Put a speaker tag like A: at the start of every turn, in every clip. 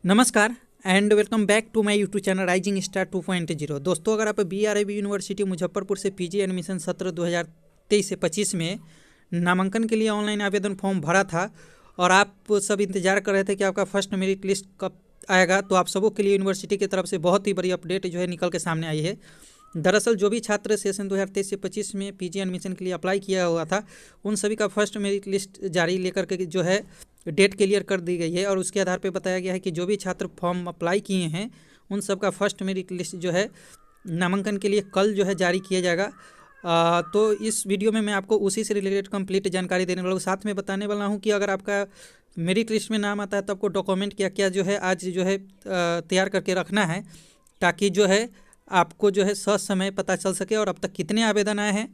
A: नमस्कार and welcome back to my YouTube channel rising star 2.0। दोस्तों, अगर आप BRAB यूनिवर्सिटी मुजफ्फरपुर से पीजी एडमिशन सत्र 2023 से 25 में नामांकन के लिए ऑनलाइन आवेदन फॉर्म भरा था और आप सब इंतजार कर रहे थे कि आपका फर्स्ट मेरिट लिस्ट कब आएगा, तो आप सबों के लिए यूनिवर्सिटी की तरफ से बहुत ही बड़ी अपडेट जो है निकल के सामने आई है। दरअसल जो भी छात्र सेशन 2023 से 25 में पीजी एडमिशन के लिए अप्लाई किया हुआ था, उन सभी का फर्स्ट मेरिट लिस्ट जारी लेकर के जो है डेट क्लियर कर दी गई है और उसके आधार पर बताया गया है कि जो भी छात्र फॉर्म अप्लाई किए हैं उन सब का फर्स्ट मेरिट लिस्ट जो है नामांकन के लिए कल जो है जारी किया जाएगा। तो इस वीडियो में मैं आपको उसी से रिलेटेड कंप्लीट जानकारी देने वाला हूँ। साथ में बताने वाला हूँ कि अगर आपका मेरिट लिस्ट में नाम आता है तो आपको डॉक्यूमेंट क्या क्या जो है आज जो है तैयार करके रखना है, ताकि जो है आपको जो है समय पता चल सके और अब तक कितने आवेदन आए हैं,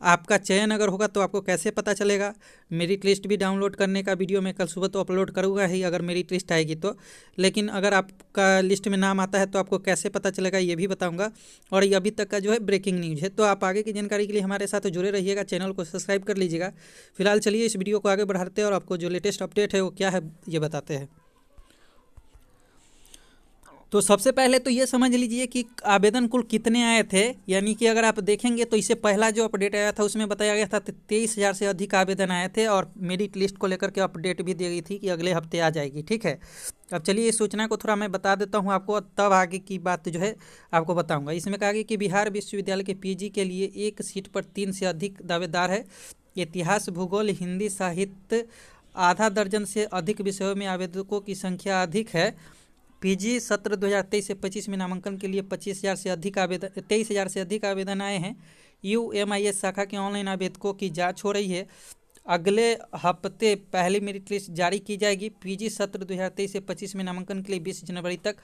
A: आपका चयन अगर होगा तो आपको कैसे पता चलेगा। मेरिट लिस्ट भी डाउनलोड करने का वीडियो मैं कल सुबह तो अपलोड करूँगा ही अगर मेरिट लिस्ट आएगी तो, लेकिन अगर आपका लिस्ट में नाम आता है तो आपको कैसे पता चलेगा ये भी बताऊंगा। और ये अभी तक का जो है ब्रेकिंग न्यूज़ है, तो आप आगे की जानकारी के लिए हमारे साथ जुड़े रहिएगा, चैनल को सब्सक्राइब कर लीजिएगा। फिलहाल चलिए इस वीडियो को आगे बढ़ाते हैं और आपको जो लेटेस्ट अपडेट है वो क्या है ये बताते हैं। तो सबसे पहले तो ये समझ लीजिए कि आवेदन कुल कितने आए थे, यानी कि अगर आप देखेंगे तो इससे पहला जो अपडेट आया था उसमें बताया गया था 23,000 से अधिक आवेदन आए थे और मेरिट लिस्ट को लेकर के अपडेट भी दी गई थी कि अगले हफ्ते आ जाएगी। ठीक है, अब चलिए इस सूचना को थोड़ा मैं बता देता हूँ आपको, तब आगे की बात जो है आपको बताऊँगा। इसमें कहा गया कि बिहार विश्वविद्यालय के PG के लिए एक सीट पर 3 से अधिक दावेदार है। इतिहास, भूगोल, हिंदी, साहित्य आधा दर्जन से अधिक विषयों में आवेदकों की संख्या अधिक है। पीजी सत्र 2023 से 25 में नामांकन के लिए 23,000 से अधिक आवेदन आए हैं। UMIS शाखा के ऑनलाइन आवेदकों की जांच हो रही है। अगले हफ्ते पहली मेरिट लिस्ट जारी की जाएगी। पीजी सत्र 2023 से 25 में नामांकन के लिए 20 जनवरी तक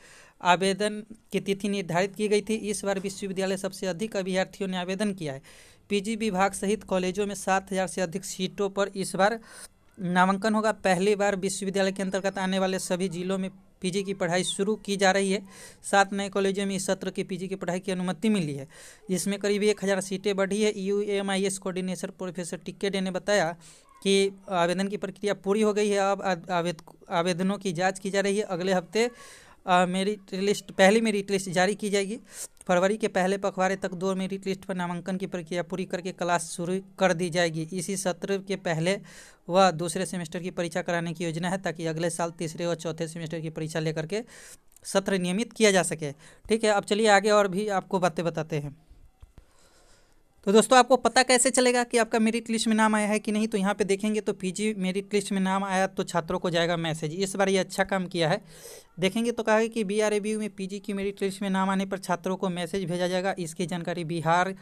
A: आवेदन की तिथि निर्धारित की गई थी। इस बार विश्वविद्यालय सबसे अधिक अभ्यर्थियों ने आवेदन किया है। पीजी विभाग सहित कॉलेजों में 7,000 से अधिक सीटों पर इस बार नामांकन होगा। पहली बार विश्वविद्यालय के अंतर्गत आने वाले सभी जिलों में पीजी की पढ़ाई शुरू की जा रही है। 7 नए कॉलेजों में इस सत्र की पीजी की पढ़ाई की अनुमति मिली है, जिसमें करीब 1,000 सीटें बढ़ी है। UMIS कोऑर्डिनेटर प्रोफेसर टिक्के डे ने बताया कि आवेदन की प्रक्रिया पूरी हो गई है, अब आवेदनों की जांच की जा रही है। अगले हफ्ते पहली मेरिट लिस्ट जारी की जाएगी। फरवरी के पहले पखवाड़े तक 2 मेरिट लिस्ट पर नामांकन की प्रक्रिया पूरी करके क्लास शुरू कर दी जाएगी। इसी सत्र के पहले व दूसरे सेमेस्टर की परीक्षा कराने की योजना है, ताकि अगले साल तीसरे और चौथे सेमेस्टर की परीक्षा लेकर के सत्र नियमित किया जा सके। ठीक है, अब चलिए आगे और भी आपको बातें बताते हैं। तो दोस्तों, आपको पता कैसे चलेगा कि आपका मेरिट लिस्ट में नाम आया है कि नहीं, तो यहाँ पे देखेंगे तो पीजी मेरिट लिस्ट में नाम आया तो छात्रों को जाएगा मैसेज। इस बार ये अच्छा काम किया है। देखेंगे तो कहा है कि BRAB में पीजी की मेरिट लिस्ट में नाम आने पर छात्रों को मैसेज भेजा जाएगा। इसकी जानकारी बिहार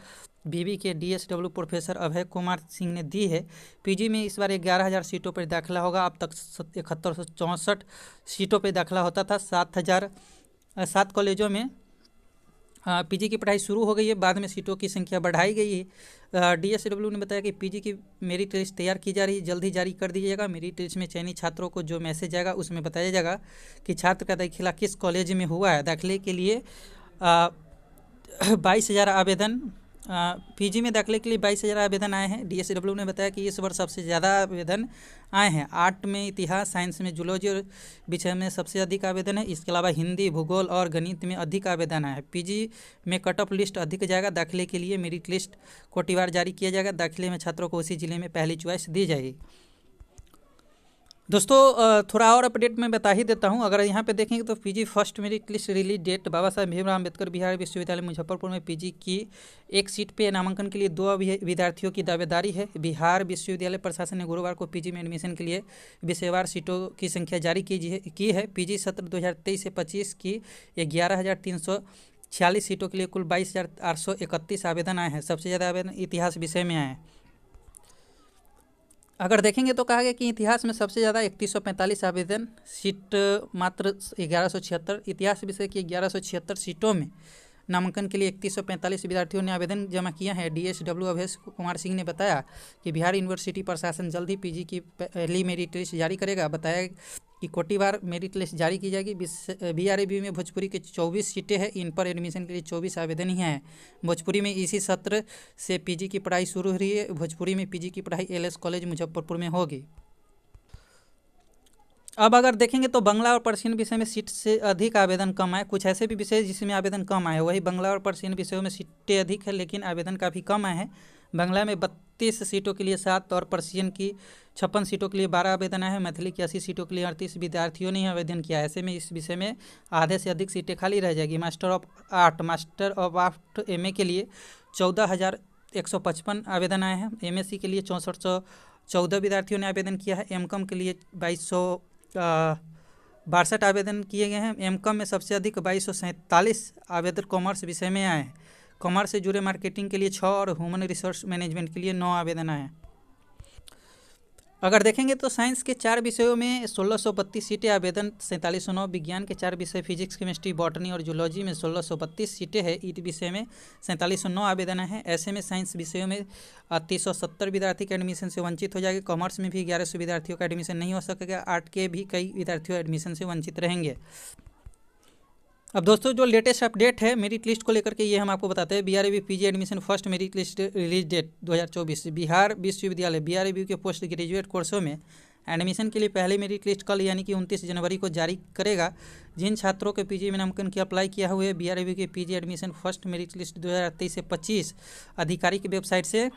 A: BB के DSW प्रोफेसर अभय कुमार सिंह ने दी है। पीजी में इस बार 11,000 सीटों पर दाखिला होगा। अब तक 7164 सीटों पर दाखिला होता था। 7 कॉलेजों में पीजी की पढ़ाई शुरू हो गई है, बाद में सीटों की संख्या बढ़ाई गई है। DSW ने बताया कि पीजी की मेरिट लिस्ट तैयार की जा रही है, जल्द ही जारी कर दी जाएगा। मेरिट लिस्ट में चयनित छात्रों को जो मैसेज आएगा उसमें बताया जाएगा कि छात्र का दाखिला किस कॉलेज में हुआ है। दाखिले के लिए 22,000 आवेदन पीजी में दाखिले के लिए 22,000 आवेदन आए हैं। DSW ने बताया कि इस वर्ष सबसे ज़्यादा आवेदन आए हैं। आर्ट में इतिहास, साइंस में जूलॉजी और विषय में सबसे अधिक आवेदन है। इसके अलावा हिंदी, भूगोल और गणित में अधिक आवेदन आए हैं। पीजी में कट ऑफ लिस्ट अधिक जाएगा। दाखिले के लिए मेरिट लिस्ट कोटिवार जारी किया जाएगा। दाखिले में छात्रों को उसी जिले में पहली चॉइस दी जाएगी। दोस्तों, थोड़ा और अपडेट मैं बता ही देता हूं। अगर यहाँ पे देखेंगे तो PG first merit list release date Baba Saheb Bhimrao Ambedkar Bihar विश्वविद्यालय मुजफ्फरपुर में पीजी की एक सीट पे नामांकन के लिए 2 विद्यार्थियों की दावेदारी है। बिहार विश्वविद्यालय प्रशासन ने गुरुवार को पीजी में एडमिशन के लिए विषयवार सीटों की संख्या जारी की है। पीजी सत्र 2023 से 25 की 11,346 सीटों के लिए कुल 22,831 आवेदन आए हैं। सबसे ज़्यादा आवेदन इतिहास विषय में आए हैं। अगर देखेंगे तो कहा गया कि इतिहास में सबसे ज़्यादा 3145 आवेदन, सीट मात्र 1176। इतिहास विषय की 1176 सीटों में नामांकन के लिए 3145 विद्यार्थियों ने आवेदन जमा किया है। DSW अभय कुमार सिंह ने बताया कि बिहार यूनिवर्सिटी प्रशासन जल्द ही पीजी की पहली मेरिट लिस्ट जारी करेगा। बताया कि कोटिवार मेरिट लिस्ट जारी की जाएगी। BRAB में भोजपुरी की 24 सीटें हैं। इन पर एडमिशन के लिए 24 आवेदन ही हैं। भोजपुरी में इसी सत्र से पीजी की पढ़ाई शुरू हो रही है। भोजपुरी में पीजी की पढ़ाई LS कॉलेज मुजफ्फरपुर में होगी। अब अगर देखेंगे तो बांग्ला और पर्शियन विषय में सीट से अधिक आवेदन कम आए। कुछ ऐसे भी विषय जिसमें आवेदन कम आए, वही बांग्ला और पर्शियन विषयों में सीटें अधिक है लेकिन आवेदन काफ़ी कम आए हैं। बांग्ला में 32 सीटों के लिए 7 और पर्शियन की 56 सीटों के लिए 12 आवेदन आए हैं। मैथिली की 80 सीटों के लिए 38 विद्यार्थियों ने आवेदन किया। ऐसे में इस विषय में आधे से अधिक सीटें खाली रह जाएगी। मास्टर ऑफ आर्ट MA के लिए 14,155 आवेदन आए हैं। MSc के लिए 6414 विद्यार्थियों ने आवेदन किया है। MCOM के लिए 2262 आवेदन किए गए हैं। MCOM में सबसे अधिक 2247 आवेदन कॉमर्स विषय में आए हैं। कॉमर्स से जुड़े मार्केटिंग के लिए 6 और ह्यूमन रिसोर्स मैनेजमेंट के लिए 9 आवेदन आए हैं। अगर देखेंगे तो साइंस के 4 विषयों में 1632 सीटें आवेदन 4709, विज्ञान के 4 विषय फिजिक्स केमिस्ट्री बॉटनी और जूलॉजी में 1632 सीटें हैं। ईट विषय में 4709 आवेदन हैं। ऐसे में साइंस विषयों में 370 विद्यार्थी के एडमिशन से वंचित हो जाएंगे। कॉमर्स में भी 1100 विद्यार्थियों का एडमिशन नहीं हो सकेगा। आर्ट के भी कई विद्यार्थियों एडमिशन से वंचित रहेंगे। अब दोस्तों जो लेटेस्ट अपडेट है मेरिट लिस्ट को लेकर के ये हम आपको बताते हैं। BRAB PG admission first merit list release date 2024। Bihar विश्वविद्यालय BRAB के पोस्ट ग्रेजुएट कोर्सों में एडमिशन के लिए पहले मेरिट लिस्ट कल यानी कि 29 जनवरी को जारी करेगा। जिन छात्रों के PG में नामांकन की अप्लाई किया हुआ है BRAB के PG admission first merit list 2023 से 25 आधिकारिक वेबसाइट से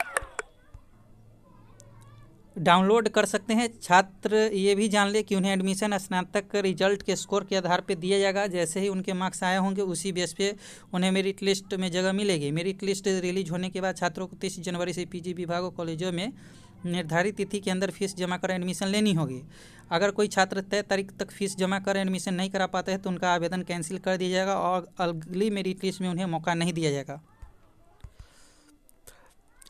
A: डाउनलोड कर सकते हैं। छात्र ये भी जान ले कि उन्हें एडमिशन स्नातक रिजल्ट के स्कोर के आधार पर दिया जाएगा। जैसे ही उनके मार्क्स आए होंगे उसी बेस पे उन्हें मेरिट लिस्ट में जगह मिलेगी। मेरिट लिस्ट रिलीज होने के बाद छात्रों को 30 जनवरी से PG विभाग और कॉलेजों में निर्धारित तिथि के अंदर फीस जमा कर एडमिशन लेनी होगी। अगर कोई छात्र तय तारीख तक फीस जमा कर एडमिशन नहीं करा पाता है तो उनका आवेदन कैंसिल कर दिया जाएगा और अगली मेरिट लिस्ट में उन्हें मौका नहीं दिया जाएगा।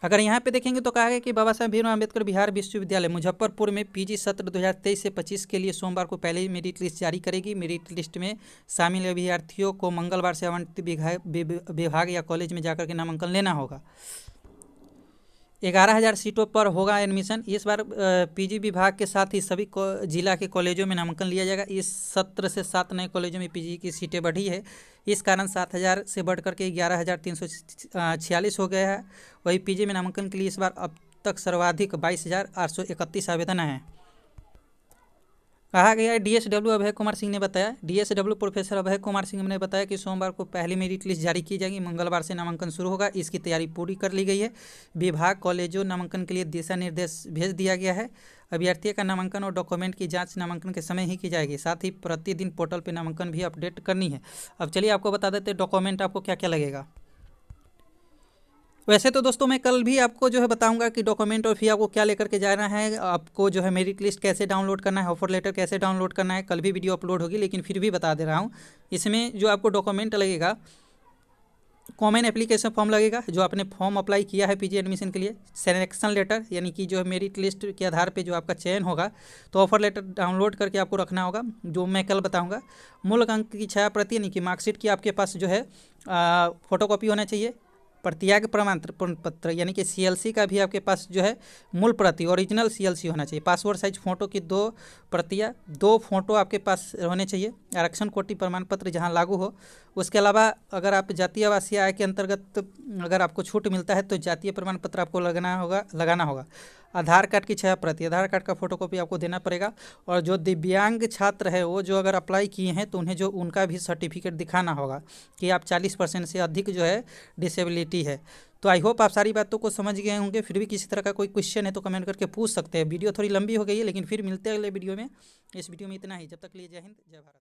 A: अगर यहाँ पे देखेंगे तो कहा गया कि बाबा साहेब भीमराव अम्बेडकर बिहार विश्वविद्यालय मुजफ्फरपुर में PG सत्र 2023 से 25 के लिए सोमवार को पहले ही मेरिट लिस्ट जारी करेगी। मेरिट लिस्ट में शामिल अभ्यर्थियों को मंगलवार से आवंटित विभाग या कॉलेज में जाकर के नामांकन लेना होगा। 11,000 सीटों पर होगा एडमिशन। इस बार PG विभाग के साथ ही सभी जिला के कॉलेजों में नामांकन लिया जाएगा। इस सत्र से 7 नए कॉलेजों में PG की सीटें बढ़ी है। इस कारण 7,000 से बढ़ करके 11,346 हो गया है। वही PG में नामांकन के लिए इस बार अब तक सर्वाधिक 22,831 आवेदन आए हैं। कहा गया है DSW अभय कुमार सिंह ने बताया। DSW प्रोफेसर अभय कुमार सिंह ने बताया कि सोमवार को पहली मेरिट लिस्ट जारी की जाएगी। मंगलवार से नामांकन शुरू होगा। इसकी तैयारी पूरी कर ली गई है। विभाग कॉलेजों नामांकन के लिए दिशा निर्देश भेज दिया गया है। अभ्यर्थियों का नामांकन और डॉक्यूमेंट की जांच नामांकन के समय ही की जाएगी। साथ ही प्रतिदिन पोर्टल पर नामांकन भी अपडेट करनी है। अब चलिए आपको बता देते डॉक्यूमेंट आपको क्या क्या लगेगा। वैसे तो दोस्तों मैं कल भी आपको जो है बताऊंगा कि डॉक्यूमेंट और फी आपको क्या लेकर के जाना है, आपको जो है मेरिट लिस्ट कैसे डाउनलोड करना है, ऑफर लेटर कैसे डाउनलोड करना है। कल भी वीडियो अपलोड होगी लेकिन फिर भी बता दे रहा हूँ। इसमें जो आपको डॉक्यूमेंट लगेगा, कॉमन एप्लीकेशन फॉर्म लगेगा जो आपने फॉर्म अप्लाई किया है PG एडमिशन के लिए। सिलेक्शन लेटर यानी कि जो है मेरिट लिस्ट के आधार पे जो आपका चयन होगा तो ऑफर लेटर डाउनलोड करके आपको रखना होगा जो मैं कल बताऊंगा। मूल अंक की छाया प्रति यानी कि मार्कशीट की आपके पास जो है फोटोकॉपी होना चाहिए। प्रत्याग प्रमाण पत्र यानी कि CLC का भी आपके पास जो है मूल प्रति ओरिजिनल CLC होना चाहिए। पासपोर्ट साइज फ़ोटो की 2 प्रतियाँ, 2 फोटो आपके पास होने चाहिए। आरक्षण कोटि प्रमाण पत्र जहां लागू हो। उसके अलावा अगर आप जातीय आवासीय आय के अंतर्गत अगर आपको छूट मिलता है तो जातीय प्रमाण पत्र आपको लगाना होगा। आधार कार्ड की 6 प्रति, आधार कार्ड का फोटोकॉपी आपको देना पड़ेगा। और जो दिव्यांग छात्र है वो जो अगर अप्लाई किए हैं तो उन्हें जो उनका भी सर्टिफिकेट दिखाना होगा कि आप 40% से अधिक जो है डिसेबिलिटी है। तो आई होप आप सारी बातों को समझ गए होंगे। फिर भी किसी तरह का कोई क्वेश्चन है तो कमेंट करके पूछ सकते हैं। वीडियो थोड़ी लंबी हो गई है लेकिन फिर मिलते हैं अगले वीडियो में। इस वीडियो में इतना ही। जब तक के लिए जय हिंद जय भारत।